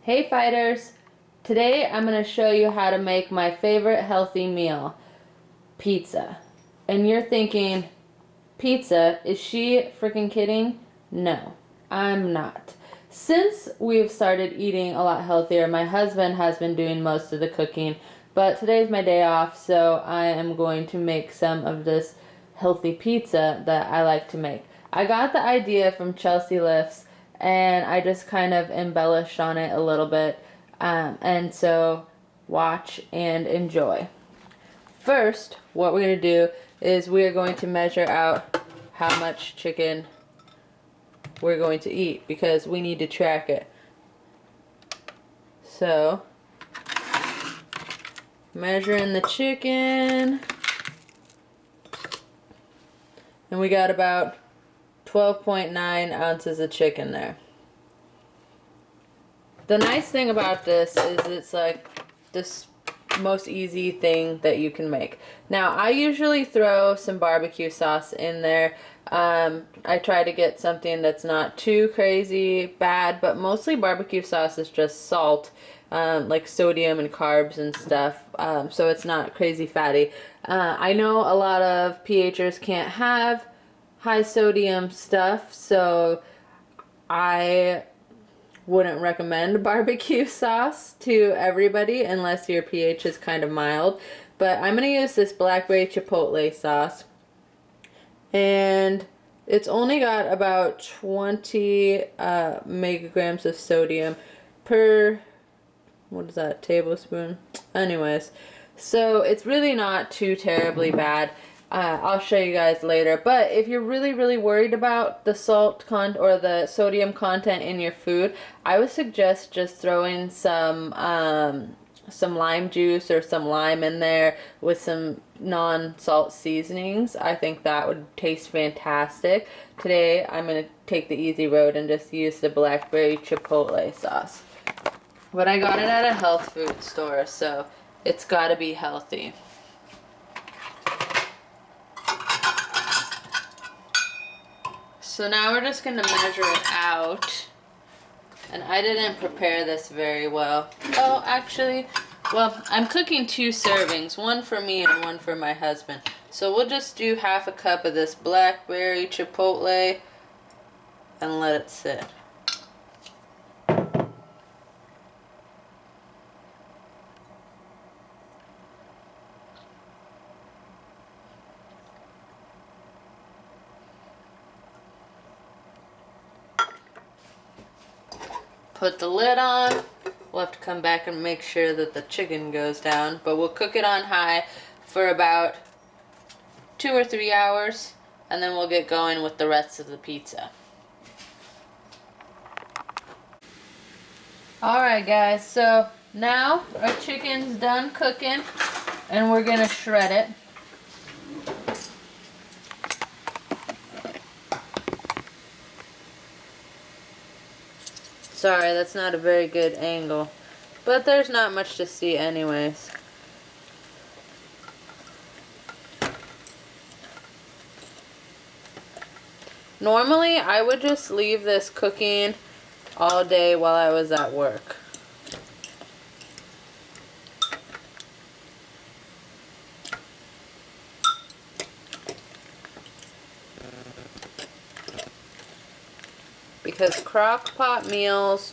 Hey fighters! Today I'm going to show you how to make my favorite healthy meal, pizza. And you're thinking, pizza? Is she freaking kidding? No, I'm not. Since we've started eating a lot healthier, my husband has been doing most of the cooking, but today's my day off, so I am going to make some of this healthy pizza that I like to make. I got the idea from Chelsea Lifts, and I just kind of embellished on it a little bit, and so watch and enjoy. First, what we're going to do is we are going to measure out how much chicken we're going to eat because we need to track it. So, measuring the chicken, and we got about 12.9 ounces of chicken there. The nice thing about this is it's like this most easy thing that you can make. Now, I usually throw some barbecue sauce in there. I try to get something that's not too crazy bad, but mostly barbecue sauce is just salt, like sodium and carbs and stuff, so it's not crazy fatty. I know a lot of PHers can't have high sodium stuff, so I wouldn't recommend barbecue sauce to everybody unless your pH is kind of mild. But I'm going to use this blackberry chipotle sauce, and it's only got about 20 megagrams of sodium per, what is that, tablespoon? Anyways, so it's really not too terribly bad. I'll show you guys later. But if you're really worried about the salt or the sodium content in your food, I would suggest just throwing some lime juice or some lime in there with some non-salt seasonings. I think that would taste fantastic. Today I'm going to take the easy road and just use the blackberry chipotle sauce. But I got it at a health food store, so it's got to be healthy. So now we're just going to measure it out. And I didn't prepare this very well. Oh, actually, well, I'm cooking 2 servings. One for me and one for my husband. So we'll just do half a cup of this blackberry chipotle and let it sit. Put the lid on. We'll have to come back and make sure that the chicken goes down, but we'll cook it on high for about 2 or 3 hours, and then we'll get going with the rest of the pizza. Alright guys, so now our chicken's done cooking, and we're gonna shred it. Sorry, that's not a very good angle, but there's not much to see anyways. Normally, I would just leave this cooking all day while I was at work. Because crock pot meals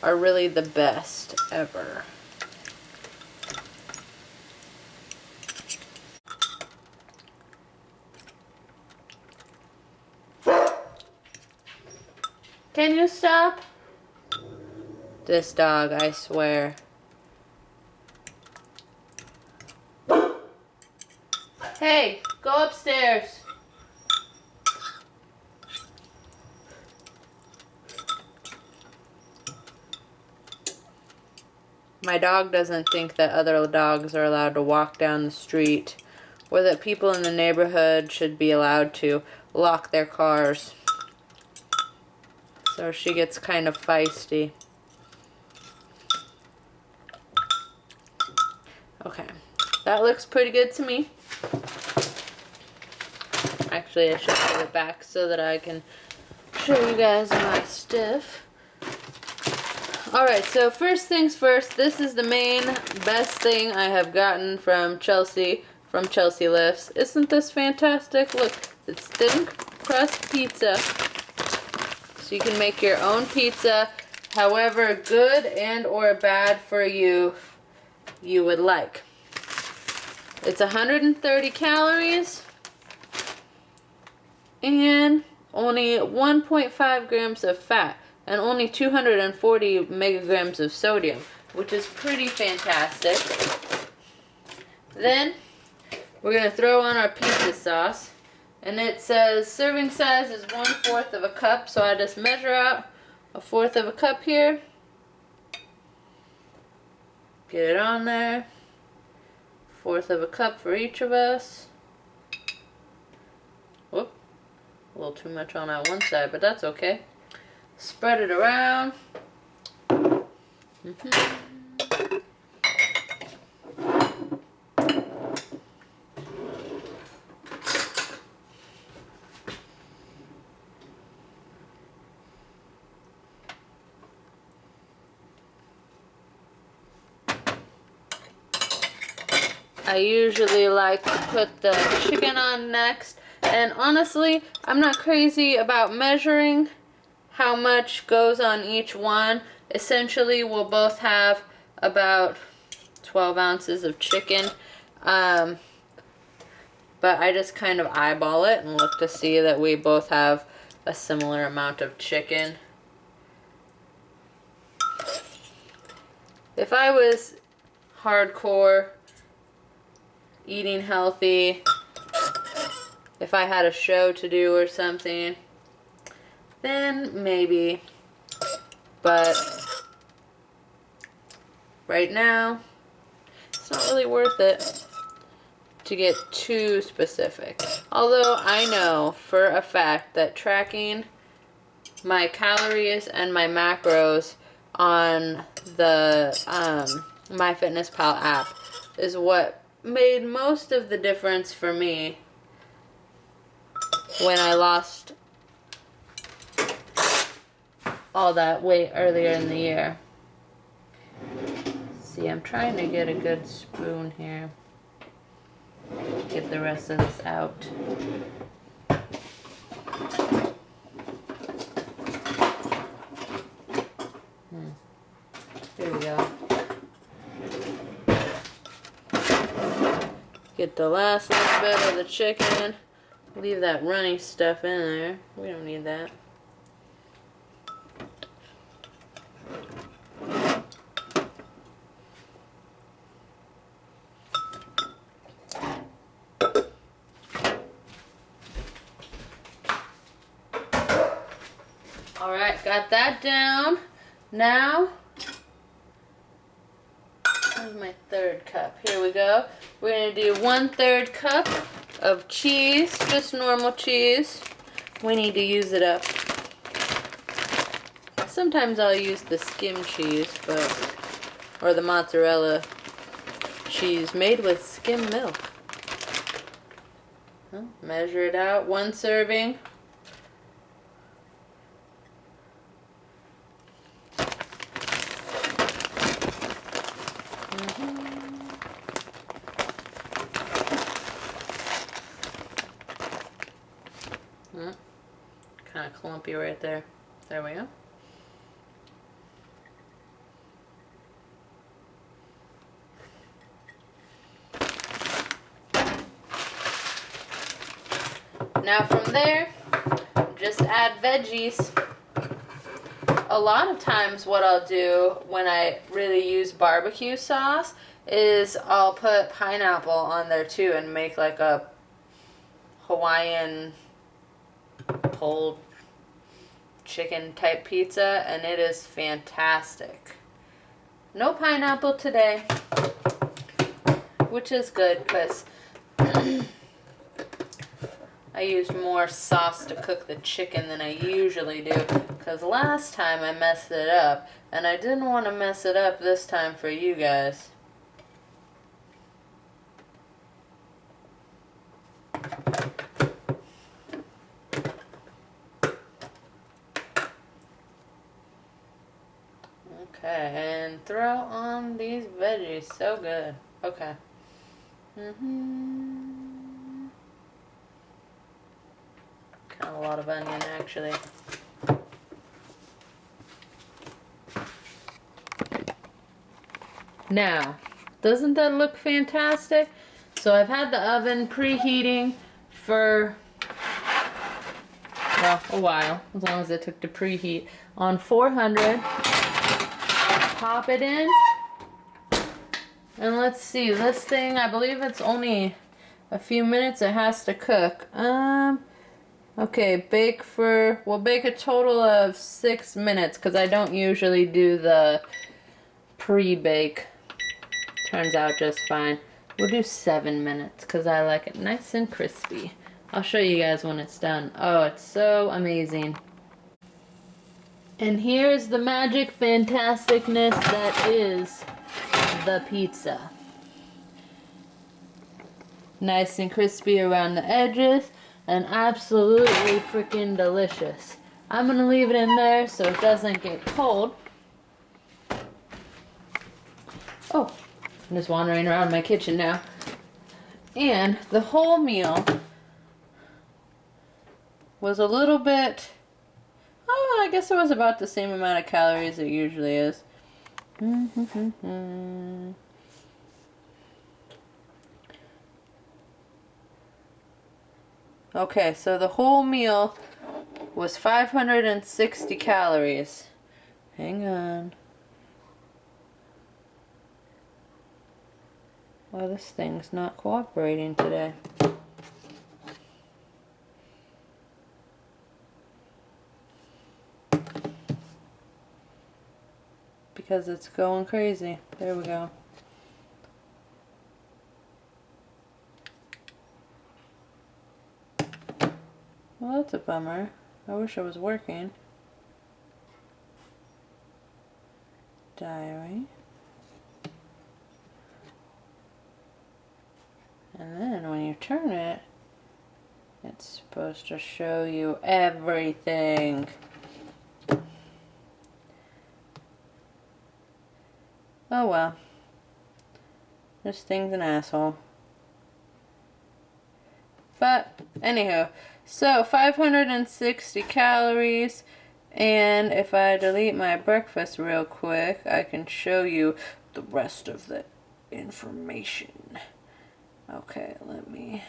are really the best ever. Can you stop? This dog, I swear. Hey, go upstairs. My dog doesn't think that other dogs are allowed to walk down the street, or that people in the neighborhood should be allowed to lock their cars. So she gets kind of feisty. Okay, that looks pretty good to me. Actually, I should put it back so that I can show you guys my stuff. Alright, so first things first, this is the main best thing I have gotten from Chelsea Lifts. Isn't this fantastic? Look, it's thin crust pizza. So you can make your own pizza, however good and or bad for you would like. It's 130 calories and only 1.5 grams of fat and only 240 megagrams of sodium, which is pretty fantastic. Then we're gonna throw on our pizza sauce, and it says serving size is 1/4 of a cup, so I just measure out 1/4 of a cup here. Get it on there. 1/4 of a cup for each of us. Whoop, a little too much on that one side, but that's okay. Spread it around. I usually like to put the chicken on next, and honestly, I'm not crazy about measuring how much goes on each one. Essentially, we'll both have about 12 ounces of chicken, but I just kind of eyeball it and look to see that we both have a similar amount of chicken. If I was hardcore eating healthy, if I had a show to do or something, then maybe, but right now it's not really worth it to get too specific. Although I know for a fact that tracking my calories and my macros on the MyFitnessPal app is what made most of the difference for me when I lost all that weight earlier in the year. See, I'm trying to get a good spoon here. Get the rest of this out. Here we go. Get the last little bit of the chicken. Leave that runny stuff in there. We don't need that. Alright, got that down. Now, where's my third cup? Here we go. We're going to do 1/3 cup of cheese, just normal cheese. We need to use it up. Sometimes I'll use the skim cheese, or the mozzarella cheese made with skim milk. Measure it out, 1 serving. Kind of clumpy right there. There we go. Now from there, just add veggies. A lot of times what I'll do when I really use barbecue sauce is I'll put pineapple on there too and make like a Hawaiian pulled chicken type pizza, and it is fantastic. No pineapple today, which is good because I used more sauce to cook the chicken than I usually do, because last time I messed it up, and I didn't want to mess it up this time for you guys. Okay, and throw on these veggies. So good. Okay. Kind of a lot of onion, actually. Now, doesn't that look fantastic? So I've had the oven preheating for, well, a while, as long as it took to preheat, on 400. Pop it in. And let's see, this thing, I believe it's only a few minutes it has to cook. Okay, we'll bake a total of 6 minutes, because I don't usually do the pre-bake. Turns out just fine. We'll do 7 minutes, because I like it nice and crispy. I'll show you guys when it's done. Oh, it's so amazing. And here's the magic fantasticness that is the pizza. Nice and crispy around the edges and absolutely freaking delicious. I'm gonna leave it in there so it doesn't get cold. Oh, I'm just wandering around my kitchen now. And the whole meal was a little bit, oh, I guess it was about the same amount of calories it usually is. Okay, so the whole meal was 560 calories. Hang on. Well, this thing's not cooperating today. Because it's going crazy. There we go. Well, that's a bummer. I wish it was working. Diary. And then when you turn it, it's supposed to show you everything. Oh well. This thing's an asshole. But, anywho, so 560 calories, and if I delete my breakfast real quick, I can show you the rest of the information. Okay, let me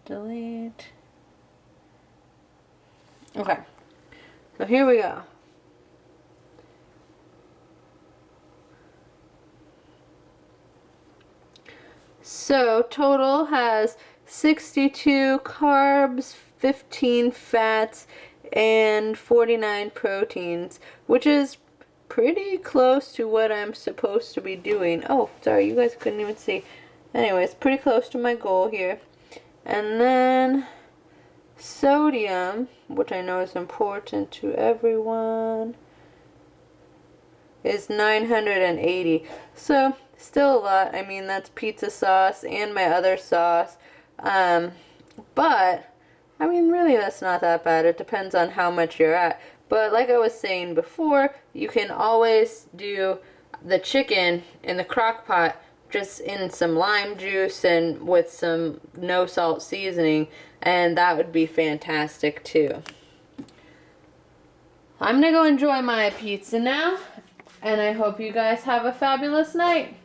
delete. Okay, so here we go. So total has 62 carbs, 15 fats, and 49 proteins, which is pretty close to what I'm supposed to be doing. Oh, sorry, you guys couldn't even see. Anyways, pretty close to my goal here. And then sodium, which I know is important to everyone, is 980. So still a lot. I mean, that's pizza sauce and my other sauce. But I mean, really, that's not that bad. It depends on how much you're at. But like I was saying before, you can always do the chicken in the crock pot just in some lime juice and with some no salt seasoning, and that would be fantastic too. I'm gonna go enjoy my pizza now, and I hope you guys have a fabulous night.